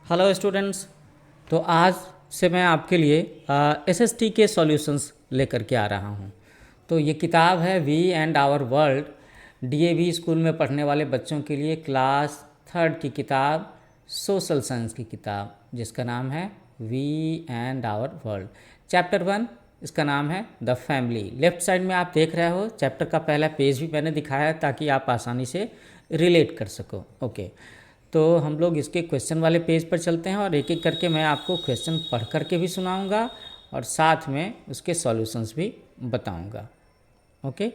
Hello students. तो आज से मैं आपके लिए एसएसटी के सॉल्यूशंस लेकर के आ रहा हूँ। तो ये किताब है we and our world, DAV school में पढ़ने वाले बच्चों के लिए क्लास थर्ड की किताब, सोशल साइंस की किताब, जिसका नाम है we and our world. Chapter 1 इसका नाम है द फैमिली। लेफ्ट साइड में आप देख रहे हो चैप्टर का पहला पेज भी मैंने दिखाया है ताकि आप आसानी से रिलेट कर सको। ओके, तो हम लोग इसके क्वेश्चन वाले पेज पर चलते हैं और एक एक करके मैं आपको क्वेश्चन पढ़ करके भी सुनाऊंगा और साथ में उसके सॉल्यूशंस भी बताऊंगा। ओके,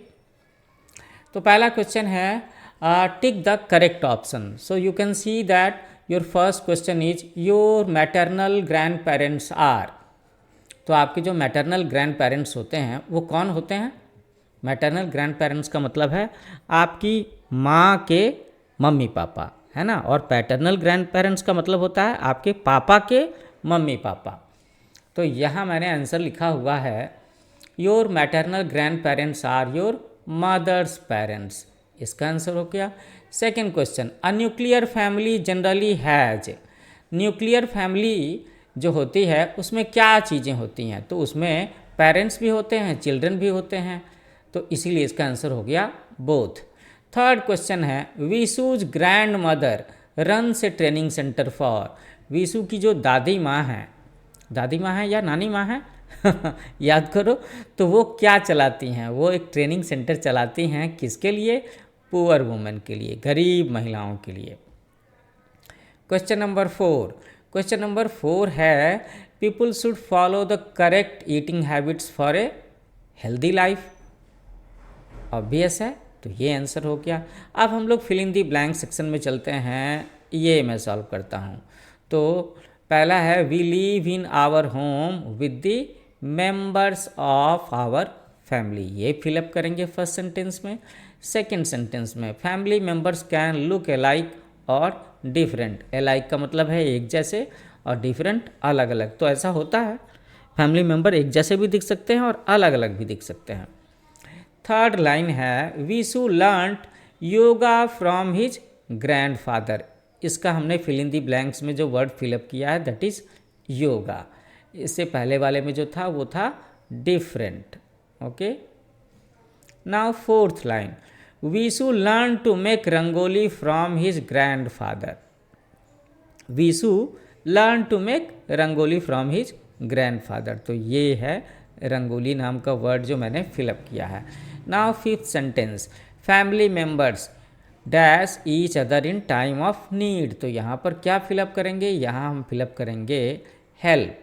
तो पहला क्वेश्चन है tick the correct option. So you can see that your first question is your maternal grandparents are. तो आपके जो मैटरनल ग्रैंड पेरेंट्स होते हैं वो कौन होते हैं? मैटरनल ग्रैंड पेरेंट्स का मतलब है आपकी माँ के मम्मी पापा, है ना। और पैटर्नल ग्रैंड पेरेंट्स का मतलब होता है आपके पापा के मम्मी पापा। तो यहाँ मैंने आंसर लिखा हुआ है your maternal grandparents are your mother's parents. इसका आंसर हो गया। Second question, a nuclear family generally has. Nuclear family जो होती है उसमें क्या चीज़ें होती हैं? तो उसमें पेरेंट्स भी होते हैं, चिल्ड्रन भी होते हैं, तो इसीलिए इसका आंसर हो गया बोथ। थर्ड क्वेश्चन है Vishu's grandmother runs a training centre for. Vishu की जो दादी माँ है या नानी माँ है याद करो, तो वो क्या चलाती हैं? वो एक ट्रेनिंग सेंटर चलाती हैं, किसके लिए? पुअर वुमेन के लिए, गरीब महिलाओं के लिए। क्वेश्चन नंबर 4 है people should follow the correct eating habits for a healthy life. Obvious है, तो ये आंसर हो गया। अब हम लोग fill in the blank section में चलते हैं, ये मैं सॉल्व करता हूँ। तो पहला है we live in our home with the members of our family. ये फिलअप करेंगे फर्स्ट सेंटेंस में। सेकंड सेंटेंस में family members can look alike और डिफरेंट। अलाइक का मतलब है एक जैसे और डिफरेंट अलग अलग। तो ऐसा होता है, फैमिली मेंबर एक जैसे भी दिख सकते हैं और अलग अलग भी दिख सकते हैं। थर्ड लाइन है Vishu learned yoga from his grandfather. इसका हमने फिल इन दी ब्लैंक्स में जो वर्ड फिलअप किया है दैट इज योगा। इससे पहले वाले में जो था वो था different. Okay, now fourth line Vishu learn to make rangoli from his grandfather. Vishu learn to make rangoli from his grandfather. तो ये है रंगोली नाम का वर्ड जो मैंने फिलअप किया है। Now fifth sentence family members dash each other in time of need. तो यहाँ पर क्या फिलअप करेंगे? यहाँ हम फिलअप करेंगे हेल्प,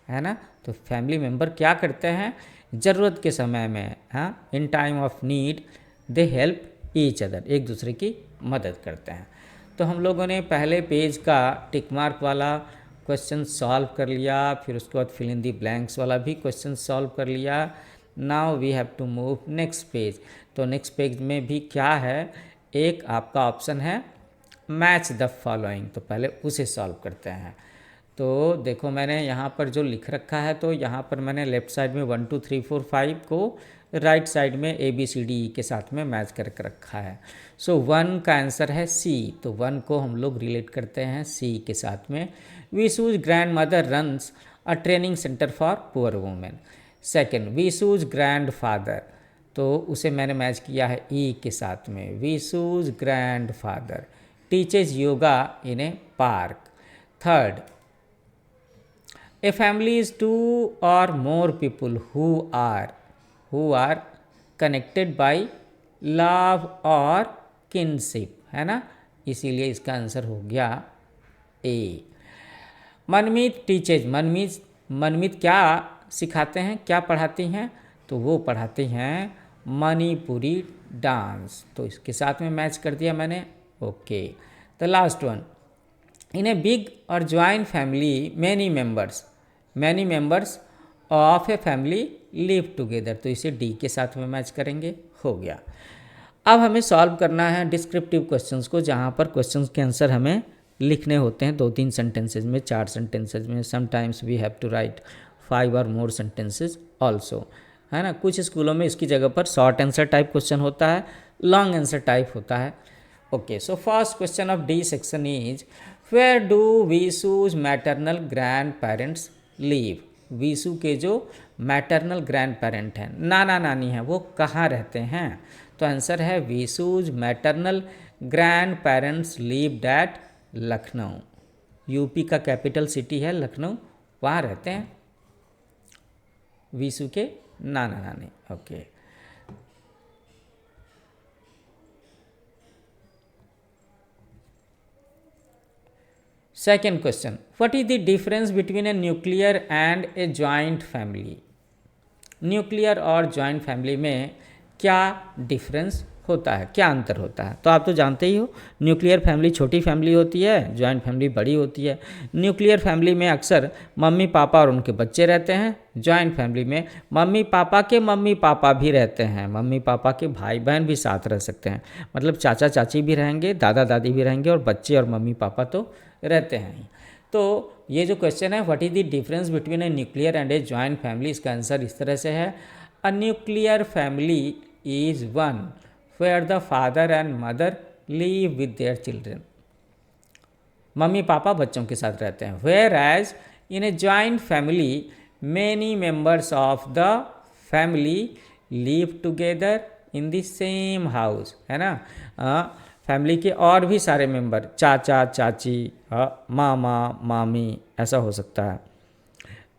है ना। तो फैमिली मेंबर क्या करते हैं ज़रूरत के समय में? हाँ, in time of need they help each other, एक दूसरे की मदद करते हैं। तो हम लोगों ने पहले पेज का टिक मार्क वाला क्वेश्चन सॉल्व कर लिया, फिर उसके बाद फिल इन दी ब्लैंक्स वाला भी क्वेश्चन सॉल्व कर लिया। Now we have to move next page. तो नेक्स्ट पेज में भी क्या है, एक आपका ऑप्शन है मैच द फॉलोइंग। तो पहले उसे सॉल्व करते हैं। तो देखो मैंने यहाँ पर जो लिख रखा है, तो यहाँ पर मैंने लेफ्ट साइड में 1 2 3 4 5 को राइट साइड में ABCD के साथ में मैच करके रखा है। सो 1 का आंसर है C। तो 1 को हम लोग रिलेट करते हैं C के साथ में। Vishu's grandmother runs a training centre for poor women. Second Vishu's grandfather, तो उसे मैंने मैच किया है E के साथ में। Vishu's grandfather teaches yoga in a park. Third a family is 2 or more people who are connected by love और kinship, है ना। इसीलिए इसका आंसर हो गया A। मनमीत टीचेज, मनमीत क्या सिखाते हैं, क्या पढ़ाती हैं? तो वो पढ़ाती हैं मणिपुरी डांस। तो इसके साथ में मैच कर दिया मैंने। Okay, the last one in a big or joint family many members of a family live together. तो इसे D के साथ में मैच करेंगे। हो गया। अब हमें सॉल्व करना है डिस्क्रिप्टिव क्वेश्चंस को, जहाँ पर क्वेश्चंस के आंसर हमें लिखने होते हैं 2-3 सेंटेंसेज में, 4 सेंटेंसेज में। Sometimes we have to write 5 और मोर सेंटेंसेज ऑल्सो, है ना। कुछ स्कूलों में इसकी जगह पर शॉर्ट आंसर टाइप क्वेश्चन होता है, लॉन्ग आंसर टाइप होता है। Okay, so first question of D section is where do Visu's maternal grandparents live? Visu के जो मैटरनल ग्रैंड पेरेंट हैं, नाना नानी हैं, वो कहाँ रहते हैं? तो आंसर है Visu's maternal grandparents live at Lucknow. UP का कैपिटल सिटी है लखनऊ, वहाँ रहते हैं वीसू के नाना नानी। Okay, second question, what is the difference between a nuclear and a joint family? Nuclear और जॉइंट फैमिली में क्या डिफरेंस होता है, क्या अंतर होता है? तो आप तो जानते ही हो, न्यूक्लियर फैमिली छोटी फैमिली होती है, जॉइंट फैमिली बड़ी होती है। न्यूक्लियर फैमिली में अक्सर मम्मी पापा और उनके बच्चे रहते हैं। जॉइंट फैमिली में मम्मी पापा भी रहते हैं, मम्मी पापा के भाई बहन भी साथ रह सकते हैं। मतलब चाचा चाची भी रहेंगे, दादा दादी भी रहेंगे, और बच्चे और मम्मी पापा तो रहते हैं। तो ये जो क्वेश्चन है, what is the difference between a nuclear and a joint family, इसका आंसर इस तरह से है, a nuclear family is one where the father and mother live with their children. Mummy papa बच्चों के साथ रहते हैं। Whereas in a joint family many members of the family live together in the same house, है ना। Family के और भी सारे मेंबर, चाचा चाची, मामा मामी, ऐसा हो सकता है,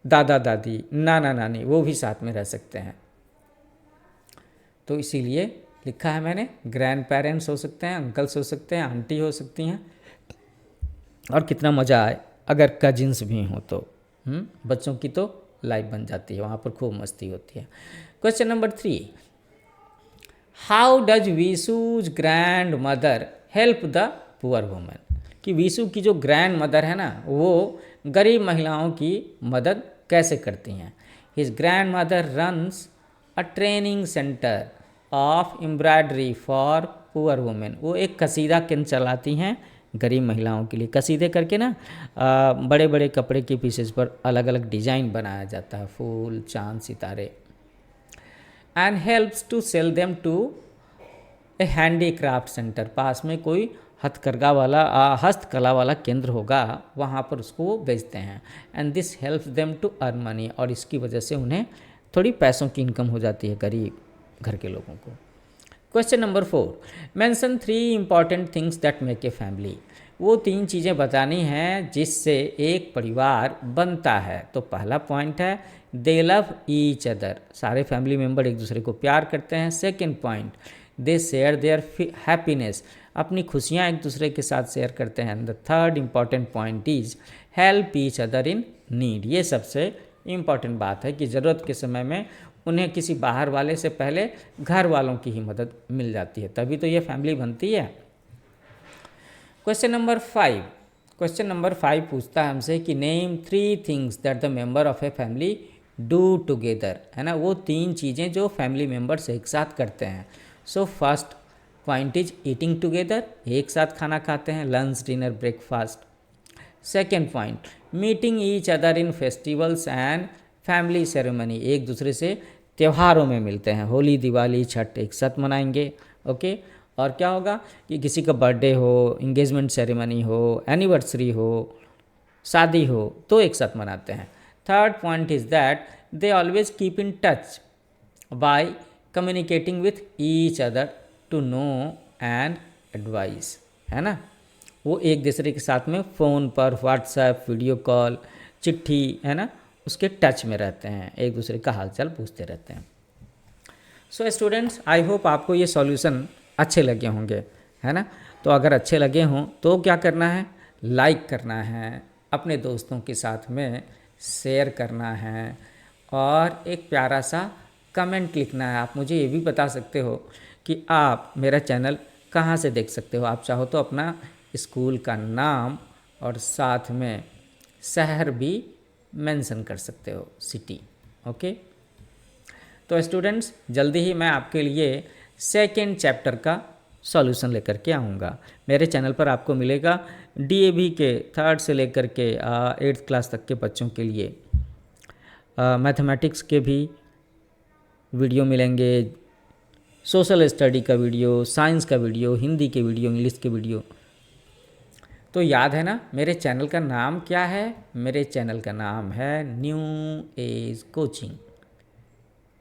दादा दादी, नाना नानी, वो भी साथ में रह सकते हैं। तो इसीलिए लिखा है मैंने, ग्रैंड पेरेंट्स हो सकते हैं, अंकल्स हो सकते हैं, आंटी हो सकती हैं। और कितना मज़ा आए अगर कजिन्स भी हों तो बच्चों की तो लाइफ बन जाती है, वहाँ पर खूब मस्ती होती है। Question number 3, how does Visu's grandmother help the poor women? कि वीसू की जो ग्रैंड मदर है ना, वो गरीब महिलाओं की मदद कैसे करती हैं? His grand mother runs a training centre of embroidery for poor women. वो एक कसीदा केंद्र चलाती हैं गरीब महिलाओं के लिए। कसीदे करके ना बड़े बड़े कपड़े के पीसेस पर अलग अलग डिजाइन बनाया जाता है, फूल, चांद, सितारे। And helps to sell them to a handicraft centre. पास में कोई हथकरघा वाला हस्तकला वाला केंद्र होगा, वहाँ पर उसको वो बेचते हैं। And this helps them to earn money, और इसकी वजह से उन्हें थोड़ी पैसों की इनकम हो जाती है गरीब घर के लोगों को। Question number 4, mention 3 important things that make a family. वो 3 चीज़ें बतानी हैं जिससे एक परिवार बनता है। तो पहला पॉइंट है, दे लव ईच अदर, सारे फैमिली मेम्बर एक दूसरे को प्यार करते हैं। Second point, they share their happiness, अपनी खुशियाँ एक दूसरे के साथ शेयर करते हैं। The third important point is help each other in need. ये सबसे इम्पॉर्टेंट बात है कि ज़रूरत के समय में उन्हें किसी बाहर वाले से पहले घर वालों की ही मदद मिल जाती है, तभी तो ये फैमिली बनती है। क्वेश्चन नंबर 5, क्वेश्चन नंबर 5 पूछता है हमसे कि name 3 things that the member of a family do together, है ना। वो 3 चीज़ें जो फैमिली मेंबर्स एक साथ करते हैं। So first point is eating together, एक साथ खाना खाते हैं, lunch dinner breakfast. Second point, meeting each other in festivals and family ceremony, एक दूसरे से त्योहारों में मिलते हैं, होली दिवाली छठ एक साथ मनाएंगे। ओके, और क्या होगा कि किसी का बर्थडे हो, इंगेजमेंट सेरेमनी हो, एनिवर्सरी हो, शादी हो, तो एक साथ मनाते हैं। Third point is that they always keep in touch by communicating with each other to know and advice, है ना। वो एक दूसरे के साथ में फ़ोन पर, व्हाट्सएप, वीडियो कॉल, चिट्ठी, है ना, उसके टच में रहते हैं, एक दूसरे का हालचाल पूछते रहते हैं। सो स्टूडेंट्स, आई होप आपको ये सॉल्यूशन अच्छे लगे होंगे, है ना। तो अगर अच्छे लगे हों तो क्या करना है, लाइक करना है, अपने दोस्तों के साथ में शेयर करना है, और एक प्यारा सा कमेंट लिखना है। आप मुझे ये भी बता सकते हो कि आप मेरा चैनल कहाँ से देख सकते हो। आप चाहो तो अपना स्कूल का नाम और साथ में शहर भी मेंशन कर सकते हो, सिटी। ओके, तो स्टूडेंट्स, जल्दी ही मैं आपके लिए सेकेंड चैप्टर का सॉल्यूशन लेकर के आऊँगा। मेरे चैनल पर आपको मिलेगा डीएवी के 3rd से लेकर के 8th क्लास तक के बच्चों के लिए मैथमेटिक्स के भी वीडियो मिलेंगे, सोशल स्टडी का वीडियो, साइंस का वीडियो, हिंदी के वीडियो, इंग्लिश के वीडियो। तो याद है ना मेरे चैनल का नाम क्या है? मेरे चैनल का नाम है न्यू एज कोचिंग।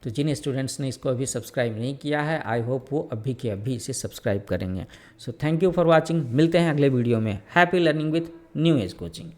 तो जिन स्टूडेंट्स ने इसको अभी सब्सक्राइब नहीं किया है, आई होप वो अभी के अभी इसे सब्सक्राइब करेंगे। So thank you for watching. मिलते हैं अगले वीडियो में। Happy learning with new age coaching.